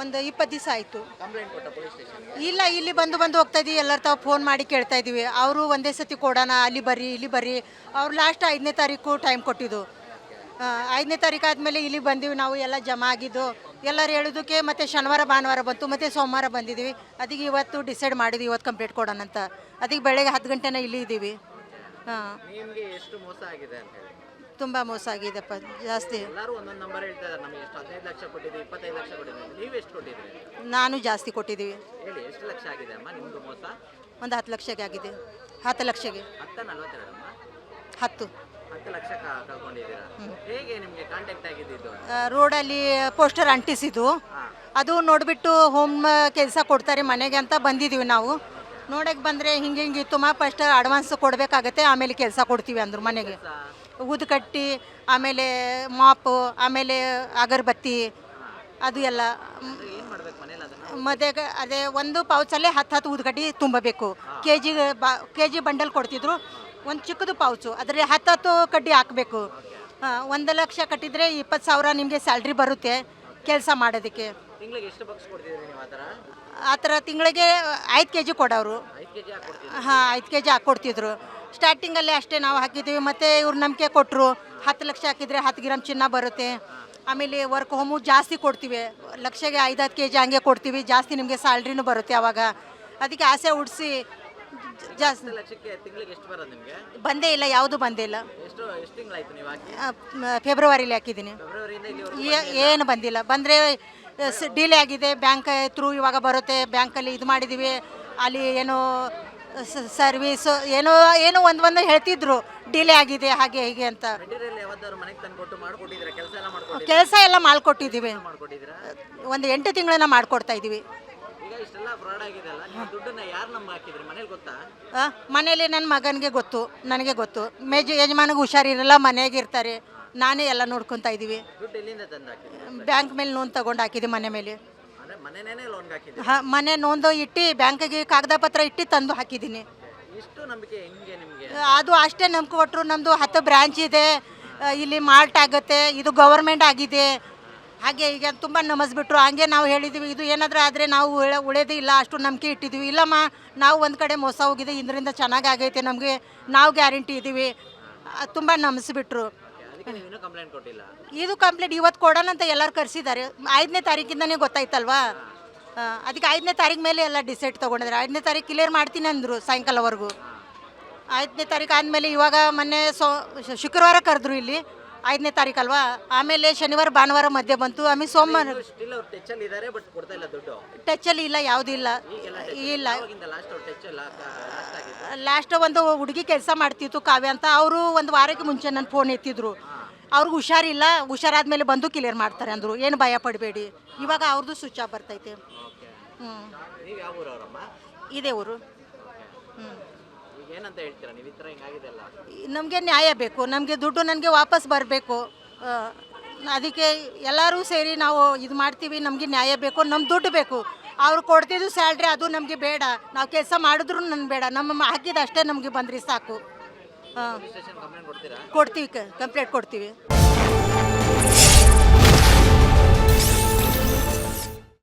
ಒಂದು 20 ದಿವಸ ಆಯಿತು. ಕಂಪ್ಲೇಂಟ್ ಕೊಟ್ಟ ಪೊಲೀಸ್ ಸ್ಟೇಷನ್ಗೆ? ಇಲ್ಲ, ಇಲ್ಲಿ ಬಂದು ಹೋಗ್ತಾ ಇದೀವಿ, ಎಲ್ಲರ ತಾವು ಫೋನ್ ಮಾಡಿ ಕೇಳ್ತಾ ಇದ್ದೀವಿ. ಅವರು ಒಂದೇ ಸತಿ ಕೊಡೋಣ, ಅಲ್ಲಿ ಬರ್ರಿ. ಅವ್ರು ಲಾಸ್ಟ್ 5ನೇ ತಾರೀಕು ಟೈಮ್ ಕೊಟ್ಟಿದ್ದು. 5ನೇ ತಾರೀಕು ಆದಮೇಲೆ ಇಲ್ಲಿ ಬಂದೀವಿ ನಾವು, ಎಲ್ಲ ಜಮಾ ಆಗಿದ್ದು. ಎಲ್ಲರೂ ಹೇಳೋದಕ್ಕೆ ಮತ್ತೆ ಶನಿವಾರ ಭಾನುವಾರ ಬಂತು, ಮತ್ತು ಸೋಮವಾರ ಬಂದಿದ್ದೀವಿ. ಅದಕ್ಕೆ ಇವತ್ತು ಡಿಸೈಡ್ ಮಾಡಿದ್ವಿ ಇವತ್ತು ಕಂಪ್ಲೇಂಟ್ ಕೊಡೋಣ ಅಂತ. ಅದಕ್ಕೆ ಬೆಳಗ್ಗೆ 10 ಗಂಟೆನ ಇಲ್ಲಿ ಇದ್ದೀವಿ. ನಿಮಗೆ ಎಷ್ಟು ಮೋಸ ಆಗಿದೆ ಅಂತ ಹೇಳಿ? ತುಂಬ ಮೋಸ ಆಗಿದೆಪ್ಪ, ಜಾಸ್ತಿ. ಎಲ್ಲರೂ ಒಂದೊಂದು ನಂಬರ್ ಹೇಳ್ತಾರೆ, ನಮಗೆ ಎಷ್ಟು 15 ಲಕ್ಷ ಕೊಟ್ಟಿದ್ದೀವಿ, 25 ಲಕ್ಷ ಕೊಟ್ಟಿದ್ದೀವಿ. ನೀವು ಎಷ್ಟು ಕೊಟ್ಟಿದ್ರಿ? ನಾನು ಜಾಸ್ತಿ ಕೊಟ್ಟಿದ್ದೀವಿ. ಹೇಳಿ, ಎಷ್ಟು ಲಕ್ಷ ಆಗಿದೆ ಅಮ್ಮ ನಿಮ್ಮದು ಮೋಸ? ಒಂದು 10 ಲಕ್ಷಕ್ಕೆ ಆಗಿದೆ. 10 ಲಕ್ಷಕ್ಕೆ 10 42 ಅಮ್ಮ? 10 ಲಕ್ಷ ಕಳ್ಕೊಂಡಿದ್ದೀರಾ. ಹೇಗೆ ನಿಮಗೆ ಕಾಂಟ್ಯಾಕ್ಟ್ ಆಗಿದ್ದು? ರೋಡಲ್ಲಿ ಪೋಸ್ಟರ್ ಅಂಟಿಸಿದ್ದು, ಅದು ನೋಡಿಬಿಟ್ಟು ಹೋಮ್ ಕೆಲಸ ಕೊಡ್ತಾರೆ ಮನೆಗೆ ಅಂತ ಬಂದಿದ್ದೀವಿ ನಾವು. ನೋಡಕ್ಕೆ ಬಂದರೆ ಹಿಂಗಿತ್ತು, ಫಸ್ಟ್ ಅಡ್ವಾನ್ಸ್ ಕೊಡಬೇಕಾಗತ್ತೆ, ಆಮೇಲೆ ಕೆಲಸ ಕೊಡ್ತೀವಿ ಅಂದರು ಮನೆಗೆ. ಊದುಕಟ್ಟಿ, ಆಮೇಲೆ ಮಾಪು, ಆಮೇಲೆ ಅಗರಬತ್ತಿ, ಅದು ಎಲ್ಲ ಮದುವೆಗೆ. ಅದೇ ಒಂದು ಪೌಚಲ್ಲೇ 10 ಊದುಕಡ್ಡಿ ತುಂಬಬೇಕು. ಕೆ ಜಿ ಬಂಡಲ್ ಕೊಡ್ತಿದ್ರು, ಒಂದು ಚಿಕ್ಕದು ಪೌಚು, ಅದರಲ್ಲಿ 10 ಕಡ್ಡಿ ಹಾಕಬೇಕು. 1 ಲಕ್ಷ ಕಟ್ಟಿದರೆ 20,000 ನಿಮಗೆ ಸ್ಯಾಲ್ರಿ ಬರುತ್ತೆ ಕೆಲಸ ಮಾಡೋದಕ್ಕೆ. ತಿಂಗಳಿಗೆ ಎಷ್ಟು ಬಕ್ಸ್ ಕೊಡ್ತಿದ್ದೀರಿ ನೀವು? ಆ ಥರ ತಿಂಗಳಿಗೆ 5 kg ಕೊಡೋರು. 5 kg ಹಾಕ್ಕೊಡ್ತಿದ್ರು. ಸ್ಟಾರ್ಟಿಂಗಲ್ಲೇ ಅಷ್ಟೇ ನಾವು ಹಾಕಿದ್ದೀವಿ. ಮತ್ತು ಇವ್ರು ನಂಬಿಕೆ ಕೊಟ್ಟರು, 10 ಲಕ್ಷ ಹಾಕಿದರೆ 10 ಗ್ರಾಮ್ ಚಿನ್ನ ಬರುತ್ತೆ. ಆಮೇಲೆ ವರ್ಕ್ ಹೋಮು ಜಾಸ್ತಿ ಕೊಡ್ತೀವಿ, ಲಕ್ಷಗೆ 5-10 kg ಹಂಗೆ ಕೊಡ್ತೀವಿ, ಜಾಸ್ತಿ ನಿಮಗೆ ಸ್ಯಾಲ್ರಿನೂ ಬರುತ್ತೆ ಆವಾಗ. ಅದಕ್ಕೆ ಆಸೆ ಹುಡ್ಸಿ ಜಾಸ್ತಿ. ತಿಂಗಳಿಗೆ ಎಷ್ಟು ಬರೋದು ನಿಮಗೆ? ಬಂದೇ ಇಲ್ಲ, ಯಾವುದು ಬಂದೇ ಇಲ್ಲ. ಎಷ್ಟು ತಿಂಗಳಾಯ್ತು ನೀವು ಹಾಕಿ? ಫೆಬ್ರವರಿಲಿ ಹಾಕಿದ್ದೀನಿ. ಏನು ಬಂದಿಲ್ಲ. ಬಂದರೆ ಡಿಲೇ ಆಗಿದೆ, ಬ್ಯಾಂಕ್ ಥ್ರೂ ಇವಾಗ ಬರುತ್ತೆ. ಬ್ಯಾಂಕಲ್ಲಿ ಇದು ಮಾಡಿದ್ದೀವಿ, ಅಲ್ಲಿ ಏನೋ ಸರ್ವೀಸು ಏನೋ ಒಂದು ಹೇಳ್ತಿದ್ರು ಡಿಲೇ ಆಗಿದೆ ಹಾಗೆ ಹೀಗೆ ಅಂತ. ಕೆಲಸ ಎಲ್ಲ ಮಾಡಿಕೊಟ್ಟಿದ್ದೀವಿ, ಒಂದು 8 ತಿಂಗಳನ್ನ ಮಾಡಿಕೊಡ್ತಾ ಇದ್ದೀವಿ. ಮನೇಲಿ ನನ್ನ ಮಗನಿಗೆ ಗೊತ್ತು, ನನಗೆ ಗೊತ್ತು. ಯಜಮಾನಿಗೆ ಹುಷಾರಿರಲ್ಲ, ಮನೆಯಾಗೆ ಇರ್ತಾರೆ, ನಾನೇ ಎಲ್ಲ ನೋಡ್ಕೊತಾ ಇದ್ದೀವಿ. ಬ್ಯಾಂಕ್ ಮೇಲೆ ಲೋನ್ ತಗೊಂಡು ಹಾಕಿದ್ದೀವಿ, ಮನೆ ಮೇಲೆ. ಹಾಂ, ಮನೆ ನೋಂದು ಇಟ್ಟು ಬ್ಯಾಂಕಿಗೆ ಕಾಗದ ಪತ್ರ ಇಟ್ಟು ತಂದು ಹಾಕಿದ್ದೀನಿ. ಅದು ಅಷ್ಟೇ ನಂಬಿಕೆ ಕೊಟ್ಟರು. ನಮ್ಮದು 10 ಬ್ರಾಂಚ್ ಇದೆ, ಇಲ್ಲಿ ಮಾಲ್ಟ್ ಆಗುತ್ತೆ, ಇದು ಗವರ್ಮೆಂಟ್ ಆಗಿದೆ, ಹಾಗೆ ಈಗ ತುಂಬ ನಂಬಿಸ್ಬಿಟ್ರು. ಹಂಗೆ ನಾವು ಹೇಳಿದ್ದೀವಿ, ಇದು ಏನಾದರೂ ಆದರೆ ನಾವು ಉಳಿಯೋದೇ ಇಲ್ಲ, ಅಷ್ಟು ನಂಬಿಕೆ ಇಟ್ಟಿದ್ದೀವಿ. ಇಲ್ಲಮ್ಮ, ನಾವು ಒಂದು ಕಡೆ ಮೋಸ ಹೋಗಿದೆ, ಇದರಿಂದ ಚೆನ್ನಾಗಿ ಆಗೈತೆ ನಮಗೆ, ನಾವು ಗ್ಯಾರಂಟಿ ಇದ್ದೀವಿ. ತುಂಬ ನಂಬಿಸ್ಬಿಟ್ರು. ಇದು ಕಂಪ್ಲೇಂಟ್ ಇವತ್ತು ಕೊಡೋಣ ಅಂತ ಎಲ್ಲರೂ ಕರೆಸಿದ್ದಾರೆ. 5ನೇ ತಾರೀಕಿಂದನೇ ಗೊತ್ತಾಯ್ತಲ್ವಾ, ಅದಕ್ಕೆ 5ನೇ ತಾರೀಕು ಮೇಲೆ ಎಲ್ಲ ಡಿಸೈಡ್ ತೊಗೊಂಡಿದ್ದಾರೆ. 5ನೇ ತಾರೀಕು ಕ್ಲಿಯರ್ ಮಾಡ್ತೀನಿ ಅಂದರು ಸಾಯಂಕಾಲವರೆಗೂ. 5ನೇ ತಾರೀಕು ಆದಮೇಲೆ ಇವಾಗ ಮೊನ್ನೆ ಶುಕ್ರವಾರ ಕರೆದ್ರು ಇಲ್ಲಿ, 5ನೇ ತಾರೀಕು ಅಲ್ವಾ. ಆಮೇಲೆ ಶನಿವಾರ ಭಾನುವಾರ ಮಧ್ಯೆ ಬಂತು, ಆಮೇಲೆ ಸೋಮವಾರ. ಟಚ್ಚಲ್ಲಿ ಇಲ್ಲ, ಯಾವುದೂ ಇಲ್ಲ. ಲಾಸ್ಟ್ ಒಂದು ಹುಡುಗಿ ಕೆಲಸ ಮಾಡ್ತಿತ್ತು, ಕಾವ್ಯ ಅಂತ. ಅವರು ಒಂದು ವಾರಕ್ಕೆ ಮುಂಚೆ ನನ್ನ ಫೋನ್ ಎತ್ತಿದ್ರು, ಅವ್ರಿಗೆ ಹುಷಾರಿಲ್ಲ, ಹುಷಾರಾದ್ಮೇಲೆ ಬಂದು ಕ್ಲಿಯರ್ ಮಾಡ್ತಾರೆ ಅಂದರು, ಏನು ಭಯ ಪಡಬೇಡಿ. ಇವಾಗ ಅವ್ರದ್ದು ಸ್ವಿಚ್ ಆಫ್ ಬರ್ತೈತೆ. ಇದೇ ಊರು. ನಮಗೆ ನ್ಯಾಯ ಬೇಕು, ನಮಗೆ ದುಡ್ಡು ನನಗೆ ವಾಪಸ್ ಬರಬೇಕು. ಅದಕ್ಕೆ ಎಲ್ಲರೂ ಸೇರಿ ನಾವು ಇದು ಮಾಡ್ತೀವಿ, ನಮಗೆ ನ್ಯಾಯ ಬೇಕು, ನಮ್ಮ ದುಡ್ಡು ಬೇಕು. ಅವ್ರು ಕೊಡ್ತಿದ್ದು ಸ್ಯಾಲ್ರಿ ಅದು ನಮಗೆ ಬೇಡ, ನಾವು ಕೆಲಸ ಮಾಡಿದ್ರು ನನಗೆ ಬೇಡ, ನಮ್ಮ ಹಾಕಿದ ಅಷ್ಟೇ ನಮಗೆ ಬಂದ್ರಿ ಸಾಕು. ಕೊಡ್ತೀವಿ, ಕಂಪ್ಲೇಂಟ್ ಕೊಡ್ತೀವಿ.